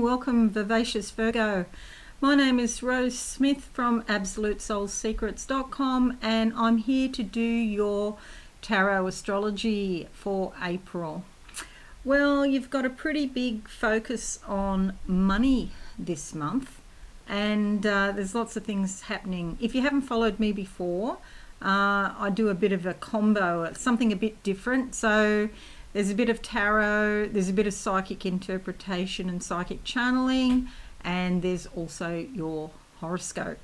welcome Vivacious Virgo. My name is Rose Smith from AbsoluteSoulSecrets.com and I'm here to do your tarot astrology for April. Well, you've got a pretty big focus on money this month and there's lots of things happening. If you haven't followed me before, I do a bit of a combo, something a bit different. So there's a bit of tarot, there's a bit of psychic interpretation and psychic channeling, and there's also your horoscope.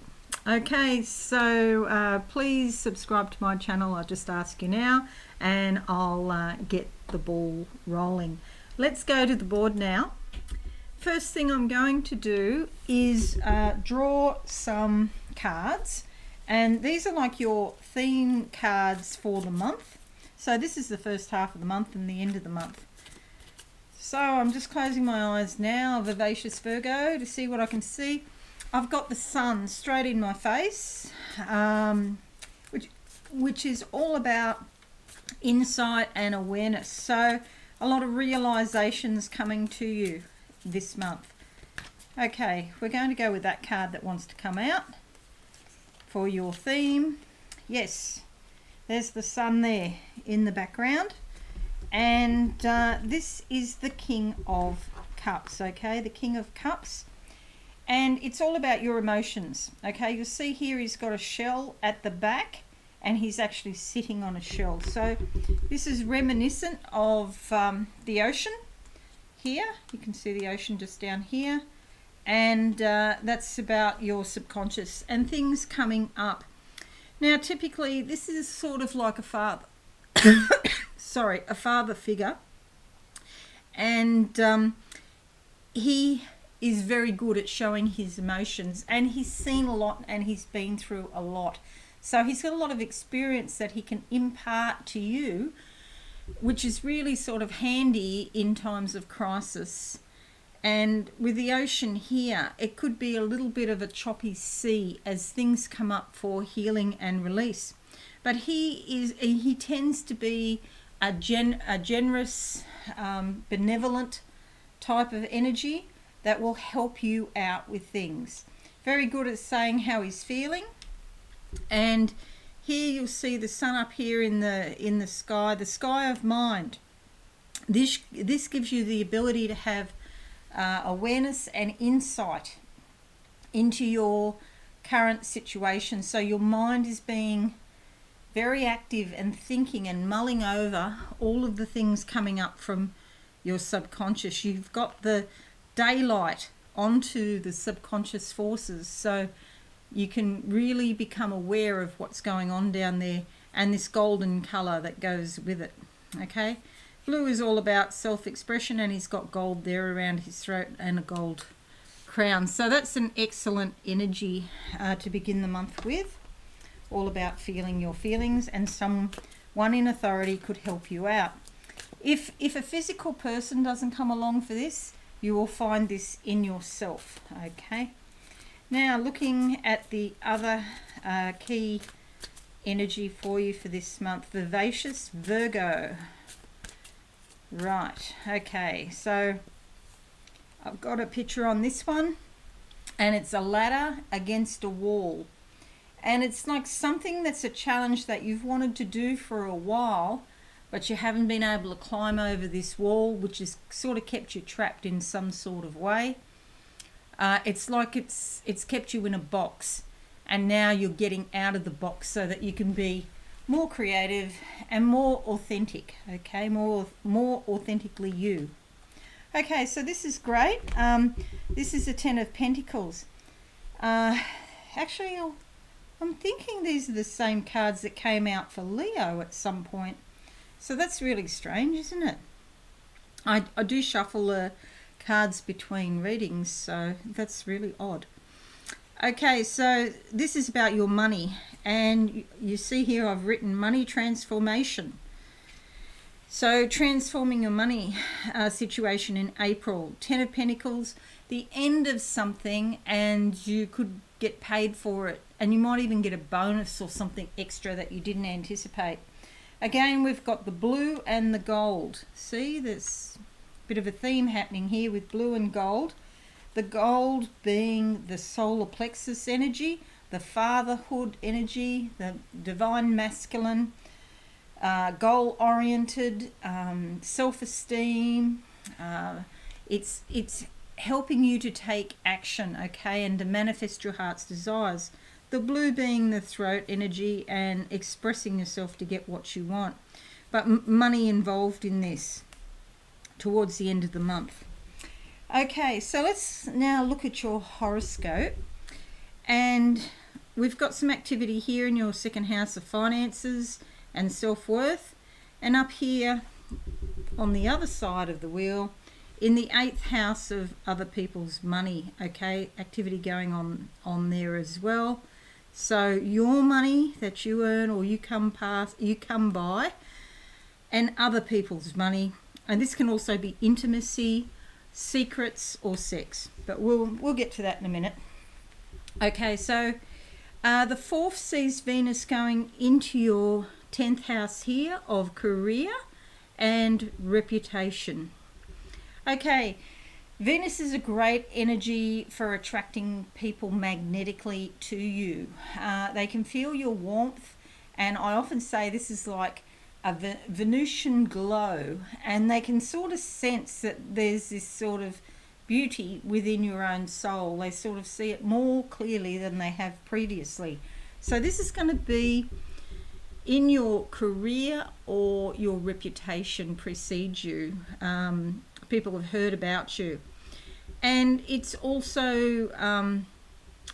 Okay, so please subscribe to my channel. I'll just ask you now, and I'll get the ball rolling. Let's go to the board now. First thing I'm going to do is draw some cards, and these are like your theme cards for the month. So this is the first half of the month and the end of the month. So I'm just closing my eyes now, Vivacious Virgo, to see what I can see. I've got the sun straight in my face, which is all about insight and awareness. So a lot of realizations coming to you this month. Okay, we're going to go with that card that wants to come out for your theme. Yes. There's the sun there in the background, and this is the King of Cups, okay, the King of Cups, and it's all about your emotions. Okay, you'll see here he's got a shell at the back and he's actually sitting on a shell, so this is reminiscent of the ocean here. You can see the ocean just down here, and that's about your subconscious and things coming up. Now, typically, this is sort of like a father, a father figure, and he is very good at showing his emotions, and he's seen a lot and he's been through a lot. So he's got a lot of experience that he can impart to you, which is really sort of handy in times of crisis. And with the ocean here, it could be a little bit of a choppy sea as things come up for healing and release. But he tends to be a generous, benevolent type of energy that will help you out with things. Very good at saying how he's feeling. And here you'll see the sun up here in the sky of mind. This gives you the ability to have awareness and insight into your current situation. So your mind is being very active and thinking and mulling over all of the things coming up from your subconscious. You've got the daylight onto the subconscious forces, so you can really become aware of what's going on down there, and this golden color that goes with it. Okay, blue is all about self-expression, and he's got gold there around his throat and a gold crown. So that's an excellent energy to begin the month with. All about feeling your feelings, and someone in authority could help you out. If a physical person doesn't come along for this, you will find this in yourself. Okay. Now looking at the other key energy for you for this month, Vivacious Virgo. Right, okay, so I've got a picture on this one, and it's a ladder against a wall, and it's like something that's a challenge that you've wanted to do for a while, but you haven't been able to climb over this wall, which has sort of kept you trapped in some sort of way. It's like it's kept you in a box, and now you're getting out of the box so that you can be more creative and more authentic. Okay, more authentically you. Okay, so this is great. This is a 10 of Pentacles. Actually, I'm thinking these are the same cards that came out for Leo at some point. So that's really strange, isn't it? I do shuffle the cards between readings, so that's really odd. Okay, so this is about your money, and you see here I've written money transformation. So transforming your money situation in April. 10 of Pentacles, the end of something, and you could get paid for it, and you might even get a bonus or something extra that you didn't anticipate. Again, we've got the blue and the gold. See, there's a bit of a theme happening here with blue and gold. The gold being the solar plexus energy, the fatherhood energy, the divine masculine, goal-oriented, self-esteem. It's helping you to take action, okay, and to manifest your heart's desires. The blue being the throat energy and expressing yourself to get what you want. But money involved in this towards the end of the month. Okay, so let's now look at your horoscope. And we've got some activity here in your second house of finances and self-worth. And up here on the other side of the wheel, in the 8th house of other people's money, okay, activity going on there as well. So your money that you earn or you come by, and other people's money, and this can also be intimacy, secrets, or sex. But we'll get to that in a minute. Okay, so the 4th sees Venus going into your 10th house here of career and reputation. Okay, Venus is a great energy for attracting people magnetically to you. They can feel your warmth, and I often say this is like a Venusian glow, and they can sort of sense that there's this sort of beauty within your own soul. They sort of see it more clearly than they have previously. So this is going to be in your career or your reputation precedes you. People have heard about you. And it's also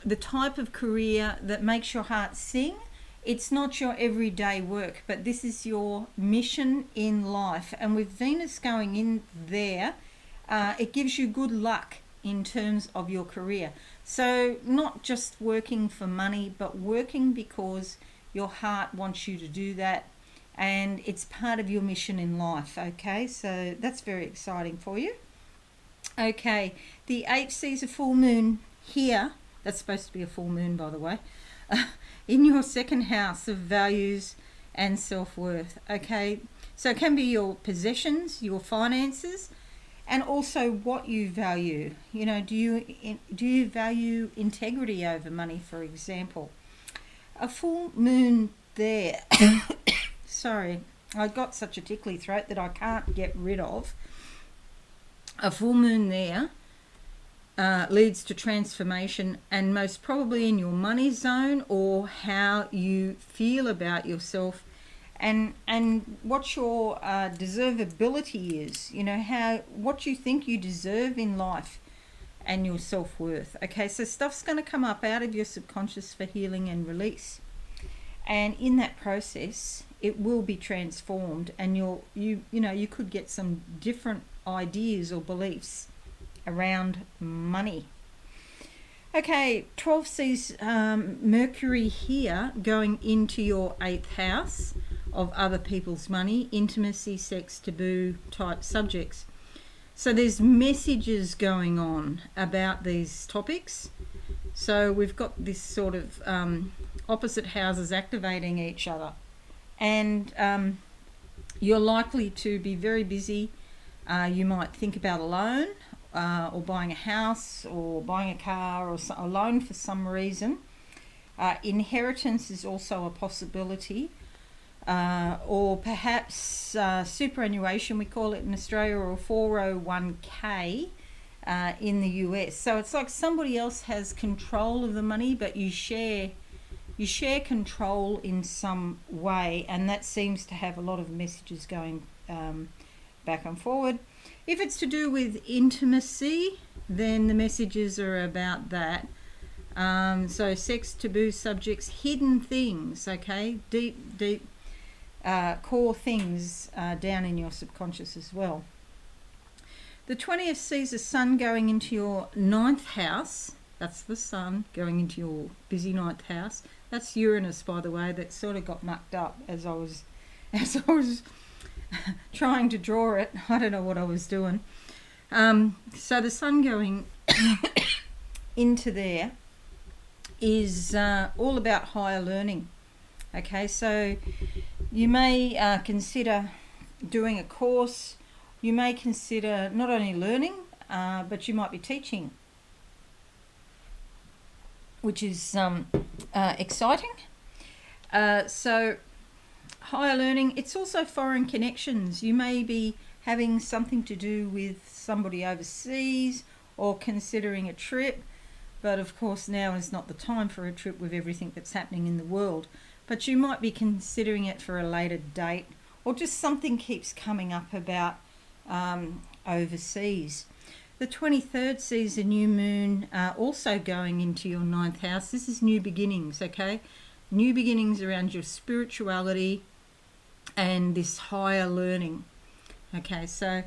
the type of career that makes your heart sing. It's not your everyday work, but this is your mission in life. And with Venus going in there, it gives you good luck in terms of your career. So not just working for money, but working because your heart wants you to do that, and it's part of your mission in life. Okay, so that's very exciting for you. Okay, the 8th sees a full moon here. That's supposed to be a full moon, by the way, in your 2nd house of values and self-worth. Okay, so it can be your possessions, your finances, and also what you value. You know, do you value integrity over money, for example? A full moon there. Sorry, I got such a tickly throat that I can't get rid of. A full moon there leads to transformation, and most probably in your money zone, or how you feel about yourself, and what your deservability is. You know, what you think you deserve in life, and your self-worth. Okay, so stuff's going to come up out of your subconscious for healing and release, and in that process it will be transformed, and you could get some different ideas or beliefs around money. Okay, 12 sees Mercury here going into your 8th house of other people's money, intimacy, sex, taboo type subjects. So there's messages going on about these topics. So we've got this sort of opposite houses activating each other. And you're likely to be very busy. You might think about a loan, or buying a house, or buying a car, or a loan for some reason. Inheritance is also a possibility. Or perhaps superannuation, we call it in Australia, or 401k in the US. So it's like somebody else has control of the money, but you share control in some way, and that seems to have a lot of messages going back and forward. If it's to do with intimacy, then the messages are about that. So sex, taboo subjects, hidden things, okay, deep core things down in your subconscious as well. The 20th sees the sun going into your 9th house. That's the sun going into your busy 9th house. That's Uranus, by the way, that sort of got mucked up as I was trying to draw it. I don't know what I was doing. So the sun going into there is all about higher learning. Okay, so you may consider doing a course. You may consider not only learning, but you might be teaching which is exciting. So higher learning, it's also foreign connections. You may be having something to do with somebody overseas or considering a trip, but of course now is not the time for a trip with everything that's happening in the world. But you might be considering it for a later date, or just something keeps coming up about overseas. The 23rd sees a new moon also going into your 9th house. This is new beginnings, okay? New beginnings around your spirituality and this higher learning. Okay, so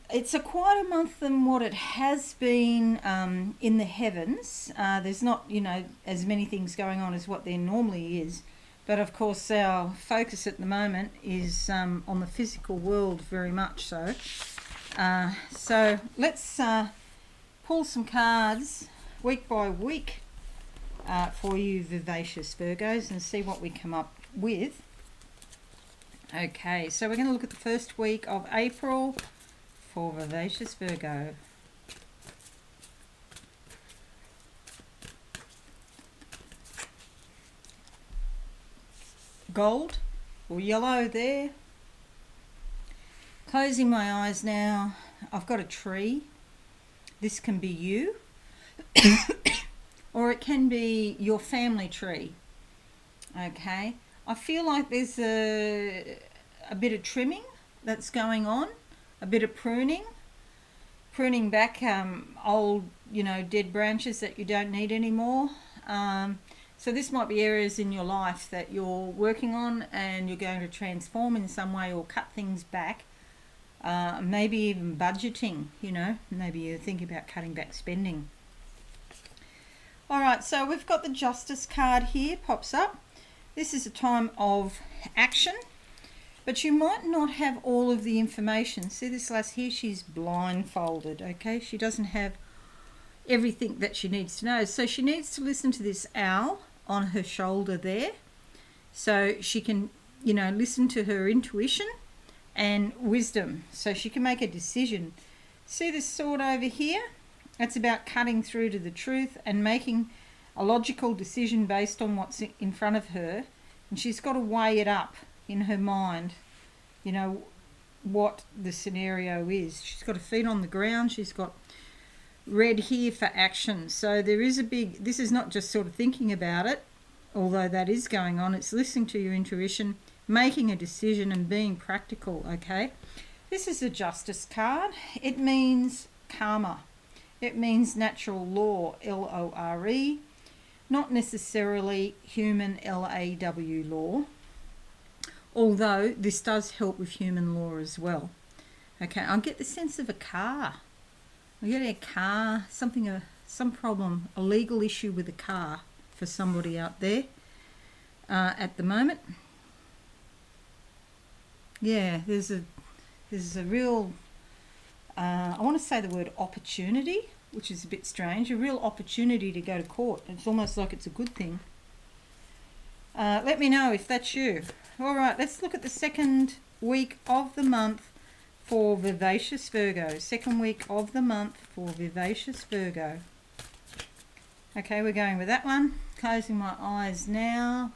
it's a quieter month than what it has been in the heavens. There's not, as many things going on as what there normally is. But of course, our focus at the moment is on the physical world, very much so. So let's pull some cards week by week for you vivacious Virgos and see what we come up with. Okay, so we're going to look at the first week of April for vivacious Virgo. Gold or yellow there. Closing my eyes now. I've got a tree. This can be you. Or it can be your family tree. Okay. I feel like there's a bit of trimming that's going on. A bit of pruning. Pruning back old, dead branches that you don't need anymore. So this might be areas in your life that you're working on and you're going to transform in some way or cut things back. Maybe even budgeting, maybe you think about cutting back spending. All right, so we've got the Justice card here, pops up. This is a time of action, but you might not have all of the information. See this lass here, she's blindfolded, okay? She doesn't have everything that she needs to know. So she needs to listen to this owl on her shoulder there, so she can, listen to her intuition and wisdom, so she can make a decision. See this sword over here? That's about cutting through to the truth and making a logical decision based on what's in front of her, and she's got to weigh it up in her mind, what the scenario is. She's got her feet on the ground, she's got red here for action. So there is this is not just sort of thinking about it, although that is going on. It's listening to your intuition, making a decision and being practical, okay? This is a Justice card. It means karma. It means natural law, L-O-R-E, not necessarily human, L-A-W law, although this does help with human law as well. Okay, I get the sense of a car. I get a car, some problem, a legal issue with a car for somebody out there at the moment. Yeah, there's a real, I want to say the word opportunity, which is a bit strange, a real opportunity to go to court. It's almost like it's a good thing. Let me know if that's you. All right, let's look at the second week of the month for vivacious Virgo. Second week of the month for vivacious Virgo. Okay, we're going with that one. Closing my eyes now.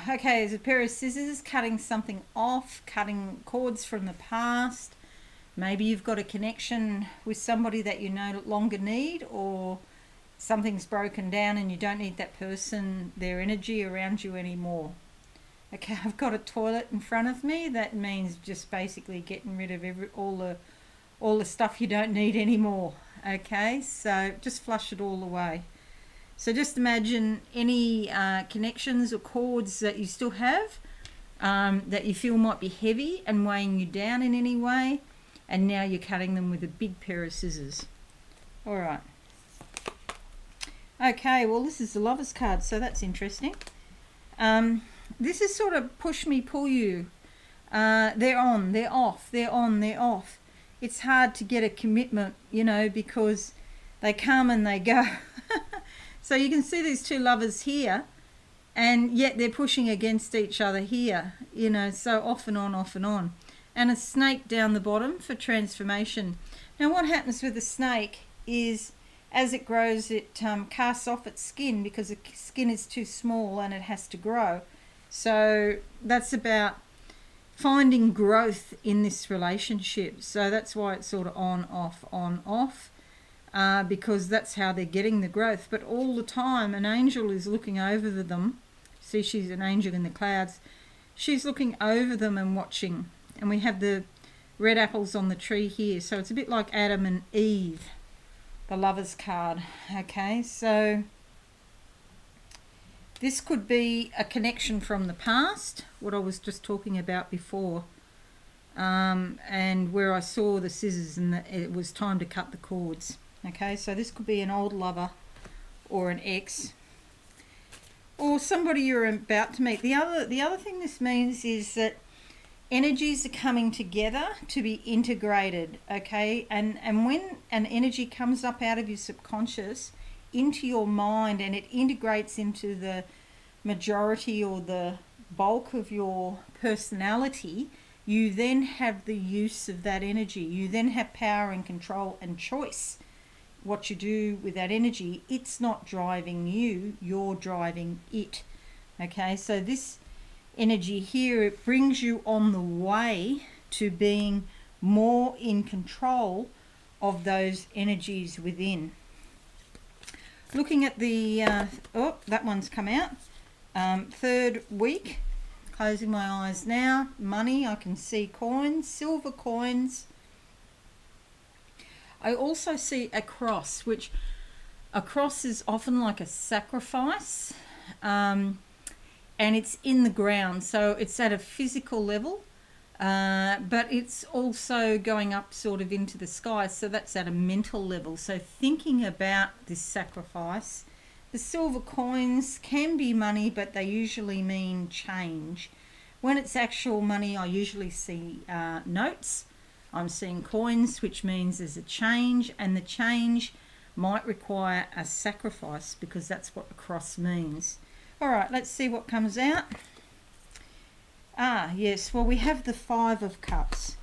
Okay, there's a pair of scissors cutting something off, cutting cords from the past. Maybe you've got a connection with somebody that you no longer need, or something's broken down and you don't need that person, their energy around you anymore. Okay, I've got a toilet in front of me. That means just basically getting rid of all the stuff you don't need anymore. Okay, so just flush it all away. So just imagine any connections or cords that you still have that you feel might be heavy and weighing you down in any way, and now you're cutting them with a big pair of scissors. All right. Okay, well this is the Lover's card, so that's interesting. This is sort of push me, pull you. They're on, they're off, they're on, they're off. It's hard to get a commitment, because they come and they go. So you can see these two lovers here, and yet they're pushing against each other here, so off and on, off and on. And a snake down the bottom for transformation. Now what happens with a snake is, as it grows, it casts off its skin because the skin is too small and it has to grow. So that's about finding growth in this relationship. So that's why it's sort of on, off, because that's how they're getting the growth. But all the time, an angel is looking over them. See, she's an angel in the clouds. She's looking over them and watching. And we have the red apples on the tree here. So it's a bit like Adam and Eve, the Lovers card. Okay, so this could be a connection from the past, what I was just talking about before, and where I saw the scissors and it was time to cut the cords. Okay, so this could be an old lover or an ex or somebody you're about to meet. The other thing this means is that energies are coming together to be integrated, okay? And when an energy comes up out of your subconscious into your mind and it integrates into the majority or the bulk of your personality, you then have the use of that energy. You then have power and control and choice what you do with that energy. It's not driving you, you're driving it. Okay, so this energy here, it brings you on the way to being more in control of those energies within. Looking at the, that one's come out. Third week, closing my eyes now. Money, I can see coins, silver coins. I also see a cross, which a cross is often like a sacrifice, and it's in the ground, so it's at a physical level, but it's also going up sort of into the sky, so that's at a mental level. So thinking about this sacrifice. The silver coins can be money, but they usually mean change. When it's actual money, I usually see notes. I'm seeing coins, which means there's a change, and the change might require a sacrifice because that's what the cross means. All right, let's see what comes out. Yes, well, we have the Five of Cups.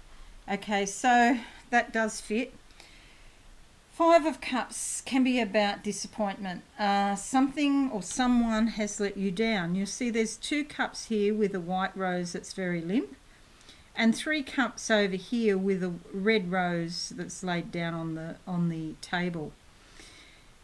Okay, so that does fit. Five of Cups can be about disappointment. Something or someone has let you down. You'll see there's 2 cups here with a white rose that's very limp, and 3 cups over here with a red rose that's laid down on the table.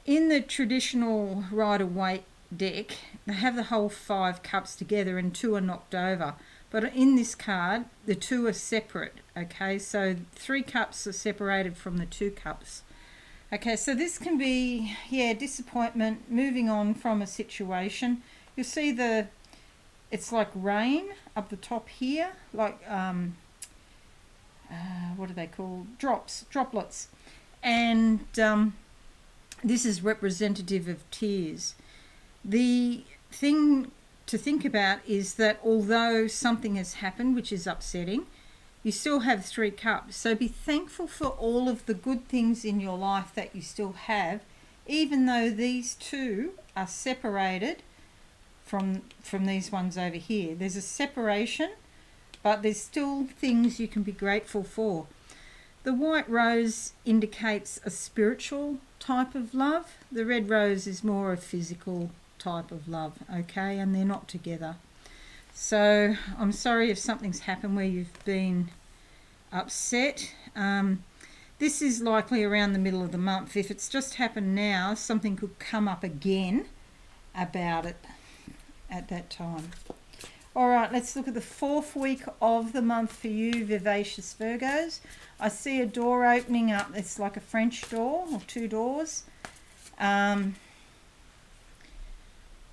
In the traditional Rider-Waite deck, they have the whole 5 cups together and 2 are knocked over. But in this card, the 2 are separate. Okay, so 3 cups are separated from the 2 cups. Okay, so this can be, disappointment, moving on from a situation. You'll see it's like rain up the top here, like, what are they called? Droplets. And this is representative of tears. The thing to think about is that although something has happened which is upsetting, you still have 3 cups. So be thankful for all of the good things in your life that you still have, even though these 2 are separated from these ones over here. There's a separation, but there's still things you can be grateful for. The white rose indicates a spiritual type of love. The red rose is more a physical type of love, okay, and they're not together. So I'm sorry if something's happened where you've been upset. This is likely around the middle of the month. If it's just happened now, something could come up again about it at that time. All right, let's look at the 4th week of the month for you, vivacious Virgos. I see a door opening up. It's like a French door or 2 doors.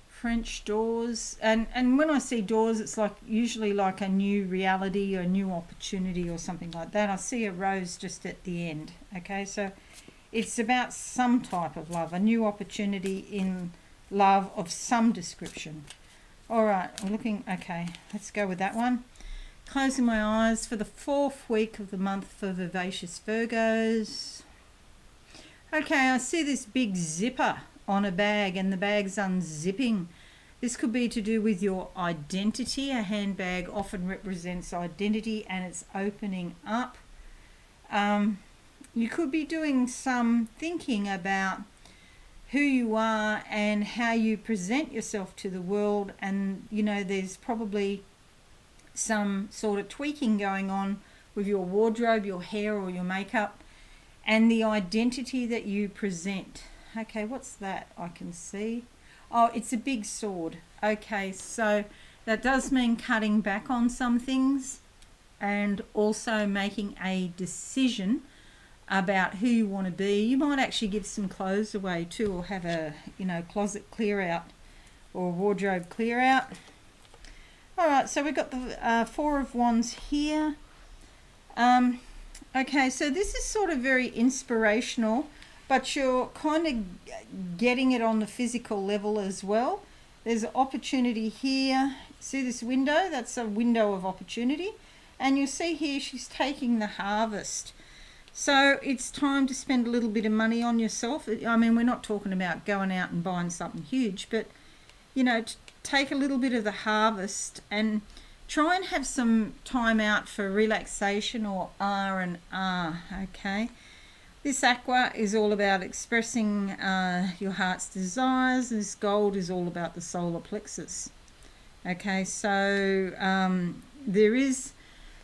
French doors, and when I see doors, it's like usually like a new reality or a new opportunity or something like that. I see a rose just at the end. Okay, so it's about some type of love, a new opportunity in love of some description. All right, we're looking, okay, let's go with that one. Closing my eyes for the 4th week of the month for vivacious Virgos. Okay, I see this big zipper on a bag and the bag's unzipping. This could be to do with your identity. A handbag often represents identity and it's opening up. You could be doing some thinking about who you are and how you present yourself to the world. And there's probably some sort of tweaking going on with your wardrobe, your hair, or your makeup, and the identity that you present. Okay, what's that I can see? Oh, it's a big sword. Okay, so that does mean cutting back on some things and also making a decision about who you want to be. You might actually give some clothes away too, or have a closet clear out or wardrobe clear out. All right, so we've got the Four of Wands here. Okay, so this is sort of very inspirational, but you're kind of getting it on the physical level as well. There's an opportunity here. See this window? That's a window of opportunity. And you see here she's taking the harvest. So it's time to spend a little bit of money on yourself. I mean, we're not talking about going out and buying something huge, but, take a little bit of the harvest and try and have some time out for relaxation or R&R, okay? This aqua is all about expressing your heart's desires. This gold is all about the solar plexus. Okay, so there is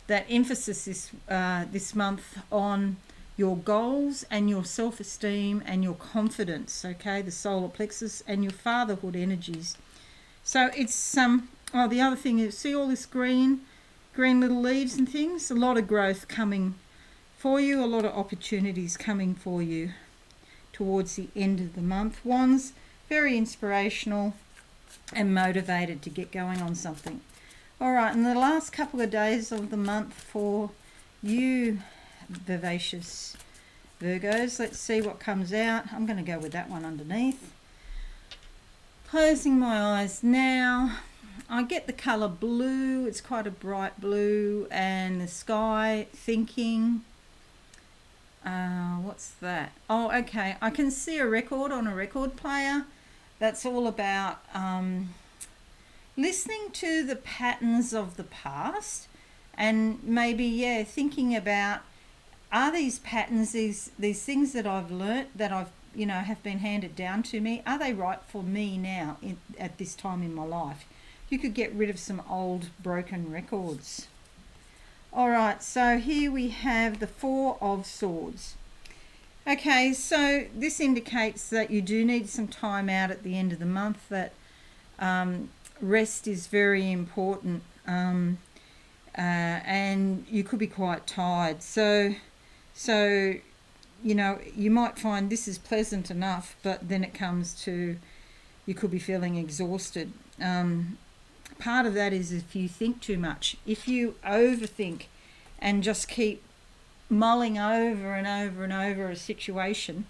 that emphasis this month on your goals and your self-esteem and your confidence, okay, the solar plexus and your fatherhood energies. So it's oh, the other thing is, see all this green little leaves and things? A lot of growth coming for you, a lot of opportunities coming for you towards the end of the month. Wands, very inspirational and motivated to get going on something. All right, and the last couple of days of the month for you vivacious Virgos. Let's see what comes out. I'm going to go with that one underneath. Closing my eyes now. I get the colour blue. It's quite a bright blue, and the sky, thinking. What's that? Oh, okay. I can see a record on a record player. That's all about listening to the patterns of the past, and maybe thinking about, are these patterns, these things that I've learnt, that I've have been handed down to me, are they right for me now at this time in my life? You could get rid of some old broken records. All right, so here we have the Four of Swords. Okay, so this indicates that you do need some time out at the end of the month, that rest is very important, and you could be quite tired. So you might find this is pleasant enough, but then it comes to, you could be feeling exhausted. Part of that is if you think too much. If you overthink and just keep mulling over and over and over a situation,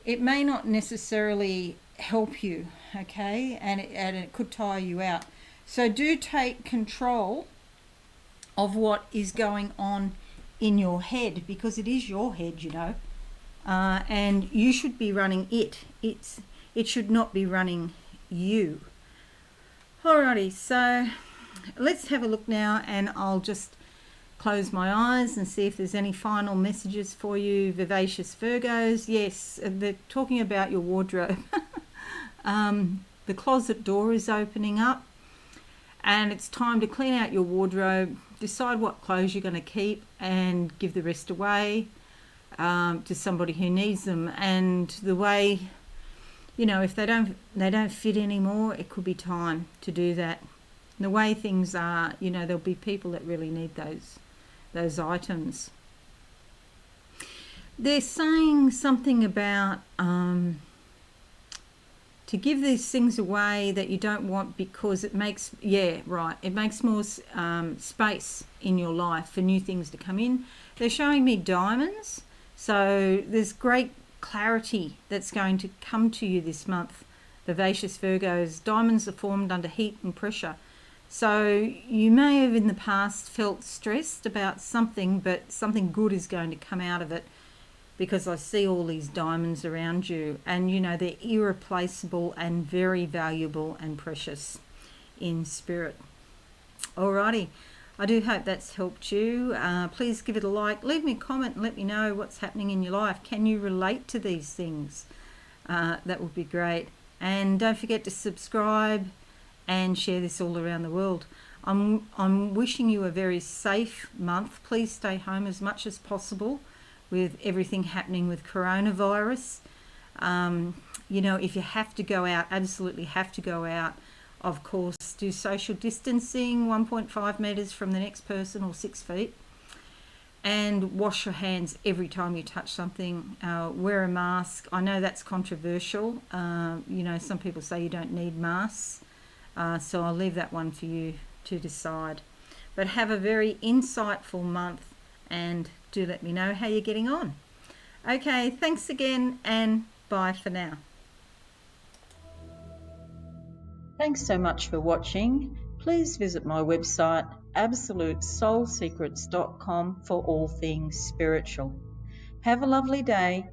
it may not necessarily help you, okay? And it could tire you out. So do take control of what is going on in your head, because it is your head, and you should be running it. It should not be running you. Alrighty, so let's have a look now, and I'll just close my eyes and see if there's any final messages for you, vivacious Virgos. Yes, they're talking about your wardrobe. The closet door is opening up, and it's time to clean out your wardrobe, decide what clothes you're going to keep and give the rest away to somebody who needs them. And the way, if they don't fit anymore, it could be time to do that. And the way things are, there'll be people that really need those items. They're saying something about to give these things away that you don't want, because it makes more space in your life for new things to come in. They're showing me diamonds, so there's great clarity that's going to come to you this month, vivacious Virgos. Diamonds are formed under heat and pressure, so you may have in the past felt stressed about something, but something good is going to come out of it, because I see all these diamonds around you, and they're irreplaceable and very valuable and precious in spirit. Alrighty, I do hope that's helped you. Please give it a like, leave me a comment and let me know what's happening in your life. Can you relate to these things? That would be great. And don't forget to subscribe and share this all around the world. I'm wishing you a very safe month. Please stay home as much as possible with everything happening with coronavirus. If you have to go out, absolutely have to go out, of course, do social distancing, 1.5 metres from the next person or 6 feet. And wash your hands every time you touch something. Wear a mask. I know that's controversial. Some people say you don't need masks. So I'll leave that one for you to decide. But have a very insightful month and do let me know how you're getting on. Okay, thanks again and bye for now. Thanks so much for watching. Please visit my website absolutesoulsecrets.com for all things spiritual. Have a lovely day.